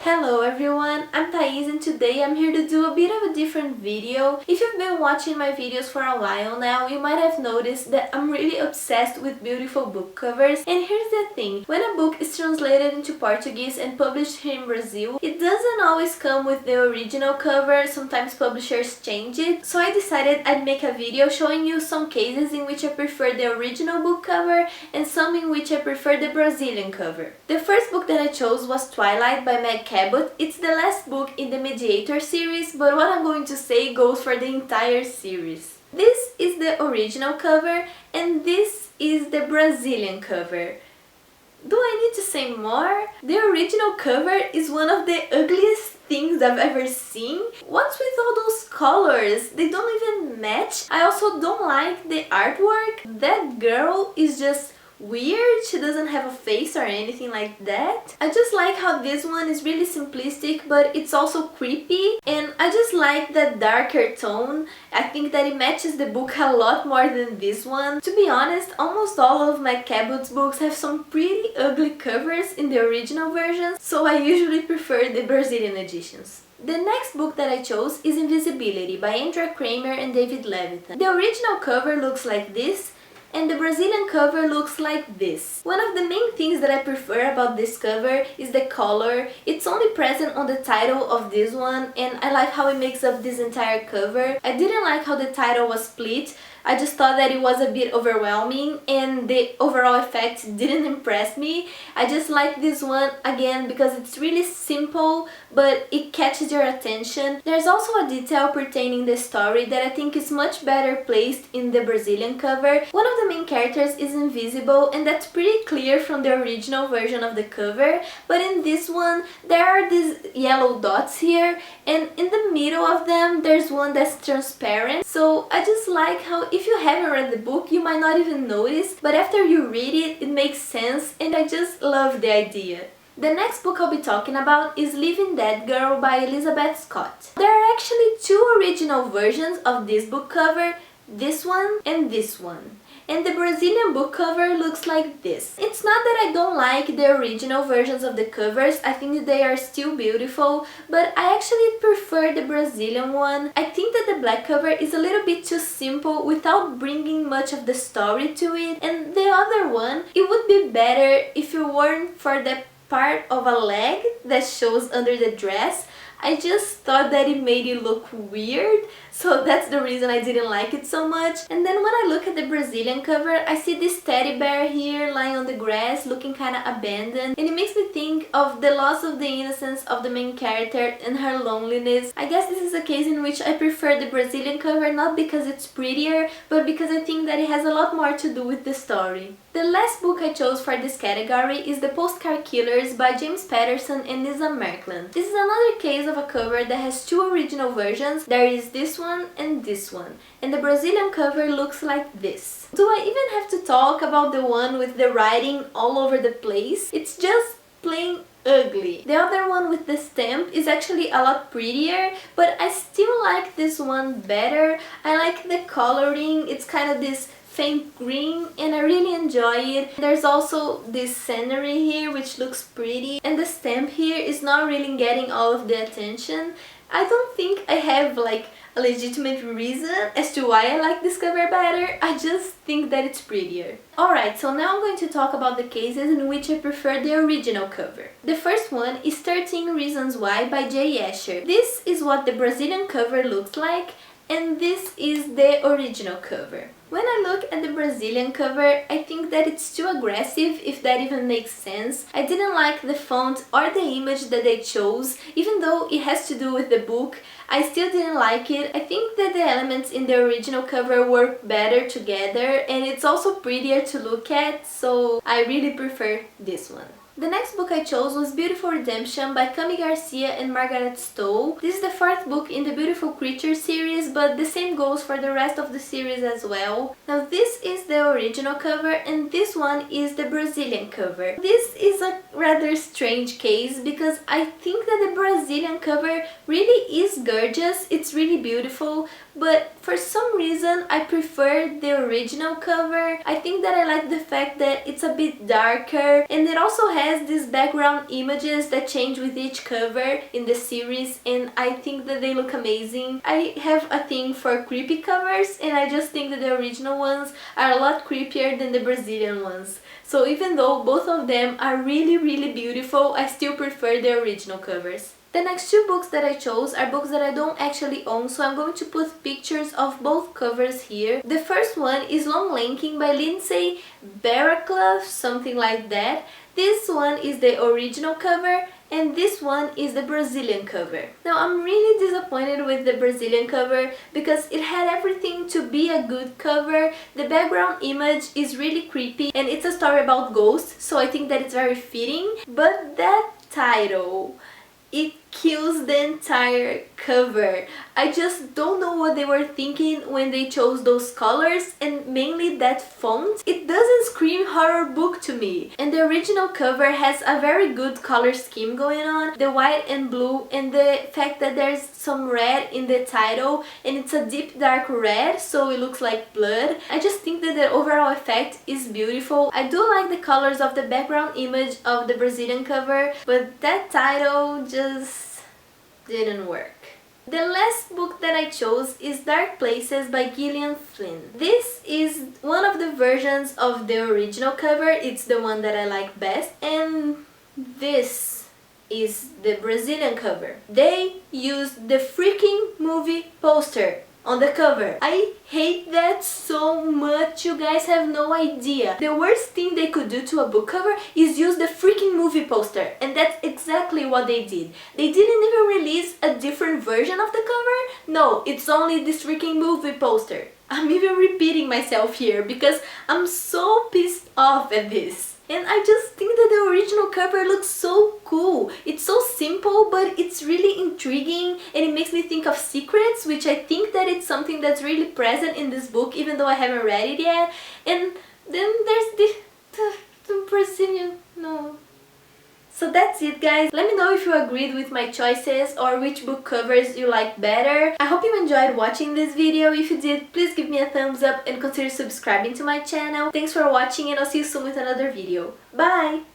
Hello everyone, I'm Thais and today I'm here to do a bit of a different video. If you've been watching my videos for a while now, you might have noticed that I'm really obsessed with beautiful book covers. And here's the thing, when a book is translated into Portuguese and published here in Brazil, it doesn't always come with the original cover, sometimes publishers change it. So I decided I'd make a video showing you some cases in which I prefer the original book cover and some in which I prefer the Brazilian cover. The first book that I chose was Twilight by Meg Cabot. It's the last book in the Mediator series, but what I'm going to say goes for the entire series. This is the original cover and this is the Brazilian cover. Do I need to say more? The original cover is one of the ugliest things I've ever seen. What's with all those colors? They don't even match. I also don't like the artwork. That girl is just weird. She doesn't have a face or anything like that. I just like how this one is really simplistic, but it's also creepy, and I just like that darker tone. I think that it matches the book a lot more than this one. To be honest, almost all of Meg Cabot's books have some pretty ugly covers in the original versions, so I usually prefer the Brazilian editions. The next book that I chose is Invisibility by Andrea Kramer and David Levitan. The original cover looks like this, and the Brazilian cover looks like this. One of the main things that I prefer about this cover is the color. It's only present on the title of this one, and I like how it makes up this entire cover. I didn't like how the title was split. I just thought that it was a bit overwhelming and the overall effect didn't impress me. I just like this one again because it's really simple, but it catches your attention. There's also a detail pertaining the story that I think is much better placed in the Brazilian cover. One of the main characters is invisible, and that's pretty clear from the original version of the cover, but in this one there are these yellow dots here, and in the middle of them there's one that's transparent. So I just like how if you haven't read the book you might not even notice, but after you read it, it makes sense, and I just love the idea. The next book I'll be talking about is Living Dead Girl by Elizabeth Scott. There are actually two original versions of this book cover, this one and this one. And the Brazilian book cover looks like this. It's not that I don't like the original versions of the covers, I think they are still beautiful, but I actually prefer the Brazilian one. I think that the black cover is a little bit too simple without bringing much of the story to it, and the other one, it would be better if it weren't for the part of a leg that shows under the dress. I just thought that it made it look weird, so that's the reason I didn't like it so much. And then when I look at the Brazilian cover, I see this teddy bear here lying on the grass looking kinda abandoned, and it makes me think of the loss of the innocence of the main character and her loneliness. I guess this is a case in which I prefer the Brazilian cover, not because it's prettier, but because I think that it has a lot more to do with the story. The last book I chose for this category is The Postcard Killers by James Patterson and Lisa Markland. This is another case of a cover that has two original versions. There is this one and this one, and the Brazilian cover looks like this. Do I even have to talk about the one with the writing all over the place? It's just plain ugly. The other one with the stamp is actually a lot prettier, but I still like this one better. I like the coloring, it's kind of this faint green, and I really enjoy it. There's also this scenery here which looks pretty, and the stamp here is not really getting all of the attention. I don't think I have like a legitimate reason as to why I like this cover better, I just think that it's prettier. Alright, so now I'm going to talk about the cases in which I prefer the original cover. The first one is 13 Reasons Why by Jay Asher. This is what the Brazilian cover looks like, and this is the original cover. When I look at the Brazilian cover, I think that it's too aggressive, if that even makes sense. I didn't like the font or the image that they chose. Even though it has to do with the book, I still didn't like it. I think that the elements in the original cover work better together, and it's also prettier to look at, so I really prefer this one. The next book I chose was Beautiful Redemption by Cami Garcia and Margaret Stowe. This is the fourth book in the Beautiful Creatures series, but the same goes for the rest of the series as well. Now this is the original cover and this one is the Brazilian cover. This is a rather strange case because I think that the Brazilian cover really is gorgeous, it's really beautiful, but for some reason I prefer the original cover. I think that I like the fact that it's a bit darker, and it also has these background images that change with each cover in the series, and I think that they look amazing. I have a thing for creepy covers, and I just think that the original ones are a lot creepier than the Brazilian ones. So even though both of them are really beautiful, I still prefer the original covers. The next two books that I chose are books that I don't actually own, so I'm going to put pictures of both covers here. The first one is Longlanking by Lindsay Barraclough, something like that. This one is the original cover, and this one is the Brazilian cover. Now I'm really disappointed with the Brazilian cover because it had everything to be a good cover. The background image is really creepy and it's a story about ghosts, so I think that it's very fitting. But that title, it kills the entire cover. I just don't know what they were thinking when they chose those colors, and mainly that font. It doesn't scream horror book to me. And the original cover has a very good color scheme going on. The white and blue, and the fact that there's some red in the title, and it's a deep dark red, so it looks like blood. I just think that the overall effect is beautiful. I do like the colors of the background image of the Brazilian cover, but that title just didn't work. The last book that I chose is Dark Places by Gillian Flynn. This is one of the versions of the original cover. It's the one that I like best, and this is the Brazilian cover. They used the freaking movie poster on the cover. I hate that so much, you guys have no idea. The worst thing they could do to a book cover is use the freaking movie poster, and that's exactly what they did. They didn't even release a different version of the cover. No, it's only this freaking movie poster. I'm even repeating myself here because I'm so pissed off at this. And I just think that the original cover looks so cool. It's so simple, but it's really intriguing, and it makes me think of secrets, which I think that it's something that's really present in this book, even though I haven't read it yet. And then there's the Brazilian... no. So that's it, guys. Let me know if you agreed with my choices or which book covers you like better. I hope you enjoyed watching this video. If you did, please give me a thumbs up and consider subscribing to my channel. Thanks for watching, and I'll see you soon with another video. Bye!